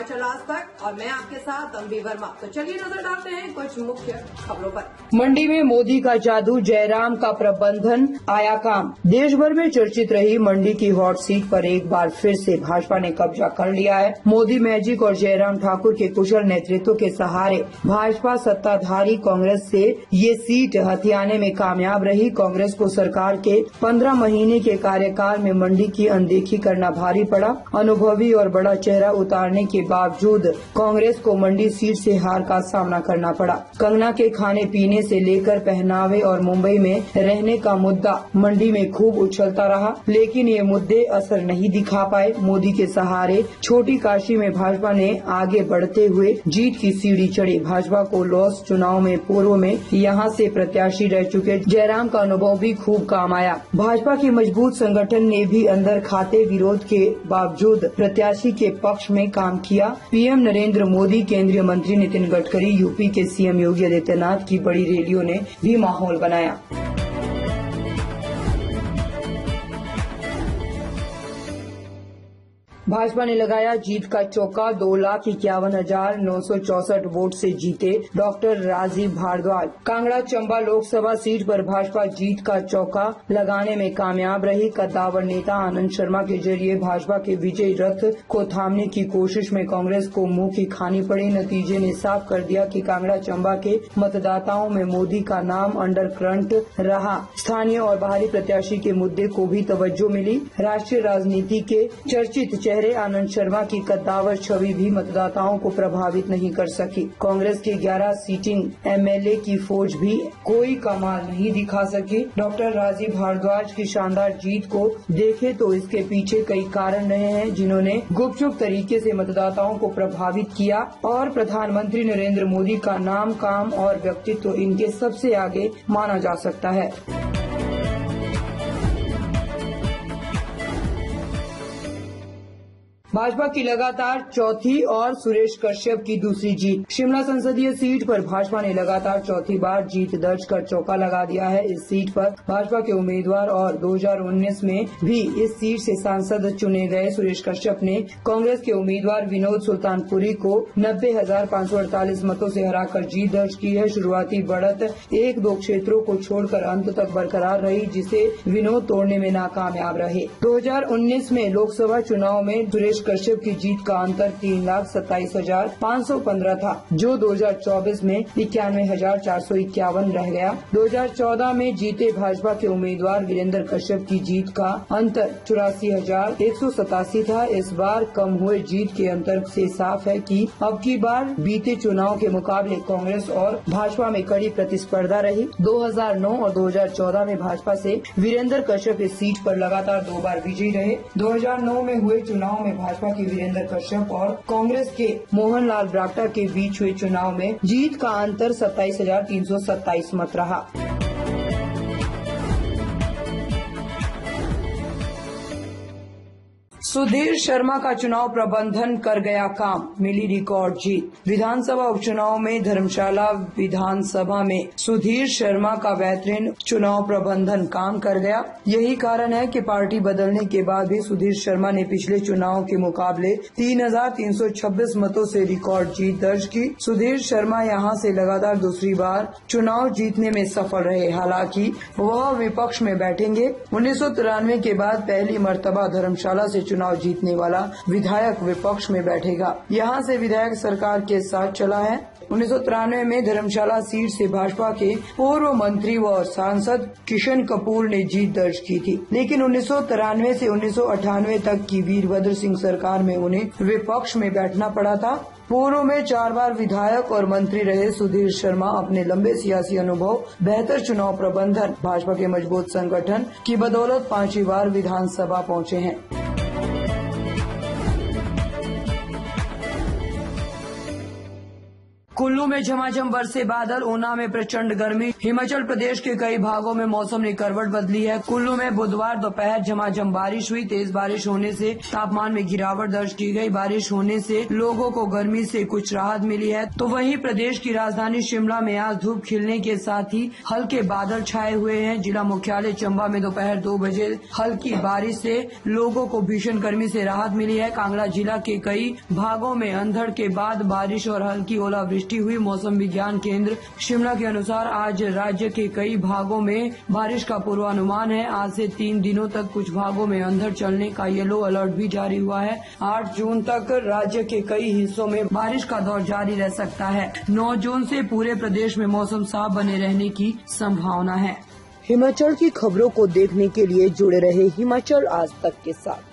हिमाचल आज तक और मैं आपके साथ अम्बी वर्मा। तो चलिए नजर डालते हैं कुछ मुख्य खबरों पर। मंडी में मोदी का जादू, जयराम का प्रबंधन आया काम। देश भर में चर्चित रही मंडी की हॉट सीट पर एक बार फिर से भाजपा ने कब्जा कर लिया है। मोदी मैजिक और जयराम ठाकुर के कुशल नेतृत्व के सहारे भाजपा सत्ताधारी कांग्रेस से ये सीट हथियाने में कामयाब रही। कांग्रेस को सरकार के 15 महीने के कार्यकाल में मंडी की अनदेखी करना भारी पड़ा। अनुभवी और बड़ा चेहरा उतारने के बावजूद कांग्रेस को मंडी सीट से हार का सामना करना पड़ा। कंगना के खाने पीने से लेकर पहनावे और मुंबई में रहने का मुद्दा मंडी में खूब उछलता रहा, लेकिन ये मुद्दे असर नहीं दिखा पाए। मोदी के सहारे छोटी काशी में भाजपा ने आगे बढ़ते हुए जीत की सीढ़ी चढ़ी। भाजपा को लॉस चुनाव में पूर्व में यहां से प्रत्याशी रह चुके जयराम का अनुभव भी खूब काम आया। भाजपा के मजबूत संगठन ने भी अंदर खाते विरोध के बावजूद प्रत्याशी के पक्ष में काम किया। पीएम नरेंद्र मोदी, केंद्रीय मंत्री नितिन गडकरी, यूपी के सीएम योगी आदित्यनाथ की बड़ी रैलियों ने भी माहौल बनाया। भाजपा ने लगाया जीत का चौका। 2,51,964 वोट से जीते डॉक्टर राजीव भारद्वाज। कांगड़ा चंबा लोकसभा सीट पर भाजपा जीत का चौका लगाने में कामयाब रही। कद्दावर नेता आनंद शर्मा के जरिए भाजपा के विजयी रथ को थामने की कोशिश में कांग्रेस को मुंह की खानी पड़ी। नतीजे ने साफ कर दिया कि कांगड़ा चंबा के मतदाताओं में मोदी का नाम अंडर करंट रहा। स्थानीय और बाहरी प्रत्याशी के मुद्दे को भी तवज्जो मिली। राष्ट्रीय राजनीति के चर्चित चेहरे आनंद शर्मा की कद्दावर छवि भी मतदाताओं को प्रभावित नहीं कर सकी। कांग्रेस के 11 सीटिंग एमएलए की फौज भी कोई कमाल नहीं दिखा सकी। डॉक्टर राजीव भारद्वाज की शानदार जीत को देखे तो इसके पीछे कई कारण रहे हैं, जिन्होंने गुपचुप तरीके से मतदाताओं को प्रभावित किया और प्रधानमंत्री नरेंद्र मोदी का नाम, काम और व्यक्तित्व इनके सबसे आगे माना जा सकता है। भाजपा की लगातार चौथी और सुरेश कश्यप की दूसरी जीत। शिमला संसदीय सीट पर भाजपा ने लगातार चौथी बार जीत दर्ज कर चौका लगा दिया है। इस सीट पर भाजपा के उम्मीदवार और 2019 में भी इस सीट से सांसद चुने गए सुरेश कश्यप ने कांग्रेस के उम्मीदवार विनोद सुल्तानपुरी को 90,548 मतों से हराकर जीत दर्ज की है। शुरुआती बढ़त 1-2 क्षेत्रों को छोड़कर अंत तक बरकरार रही, जिसे विनोद तोड़ने में नाकामयाब रहे। 2019 में लोकसभा चुनाव में सुरेश कश्यप की जीत का अंतर 3,27,515 था, जो 2024 में 91,451 रह गया। 2014 में जीते भाजपा के उम्मीदवार वीरेंद्र कश्यप की जीत का अंतर 84,187 था। इस बार कम हुए जीत के अंतर से साफ है कि अब की बार बीते चुनाव के मुकाबले कांग्रेस और भाजपा में कड़ी प्रतिस्पर्धा रही। 2009 और 2014 में भाजपा से वीरेंद्र कश्यप इस सीट पर लगातार 2 बार विजयी रहे। 2009 में हुए चुनाव में भाजपा के वीरेंद्र कश्यप और कांग्रेस के मोहनलाल ब्राक्टा के बीच हुए चुनाव में जीत का अंतर 27,327 मत रहा। सुधीर शर्मा का चुनाव प्रबंधन कर गया काम, मिली रिकॉर्ड जीत। विधानसभा उपचुनाव में धर्मशाला विधानसभा में सुधीर शर्मा का बेहतरीन चुनाव प्रबंधन काम कर गया। यही कारण है कि पार्टी बदलने के बाद भी सुधीर शर्मा ने पिछले चुनाव के मुकाबले 3,326 मतों से रिकॉर्ड जीत दर्ज की। सुधीर शर्मा यहां से लगातार दूसरी बार चुनाव जीतने में सफल रहे। हालांकि वह विपक्ष में बैठेंगे। 1993 के बाद पहली मर्तबा धर्मशाला से चुनाव जीतने वाला विधायक विपक्ष में बैठेगा। यहां से विधायक सरकार के साथ चला है। 1993 में धर्मशाला सीट से भाजपा के पूर्व मंत्री व सांसद किशन कपूर ने जीत दर्ज की थी, लेकिन 1993 से 1998 तक की वीरभद्र सिंह सरकार में उन्हें विपक्ष में बैठना पड़ा था। पूर्व में 4 बार विधायक और मंत्री रहे सुधीर शर्मा अपने लंबे सियासी अनुभव, बेहतर चुनाव प्रबंधन, भाजपा के मजबूत संगठन की बदौलत 5वीं बार विधानसभा पहुंचे हैं। कुल्लू में झमाझम बरसे बादल, ऊना में प्रचंड गर्मी। हिमाचल प्रदेश के कई भागों में मौसम ने करवट बदली है। कुल्लू में बुधवार दोपहर झमाझम बारिश हुई। तेज बारिश होने से तापमान में गिरावट दर्ज की गई। बारिश होने से लोगों को गर्मी से कुछ राहत मिली है। तो वहीं प्रदेश की राजधानी शिमला में आज धूप खिलने के साथ ही हल्के बादल छाए हुए हैं। जिला मुख्यालय चंबा में दोपहर 2 बजे हल्की बारिश से लोगों को भीषण गर्मी से राहत मिली है। कांगड़ा जिला के कई भागों में अंधड़ के बाद बारिश और हल्की ओलावृष्टि हुई। मौसम विज्ञान केंद्र शिमला के अनुसार आज राज्य के कई भागों में बारिश का पूर्वानुमान है। आज से 3 दिनों तक कुछ भागों में अंधड़ चलने का येलो अलर्ट भी जारी हुआ है। 8 जून तक राज्य के कई हिस्सों में बारिश का दौर जारी रह सकता है। 9 जून से पूरे प्रदेश में मौसम साफ बने रहने की संभावना है। हिमाचल की खबरों को देखने के लिए जुड़े रहे हिमाचल आज तक के साथ।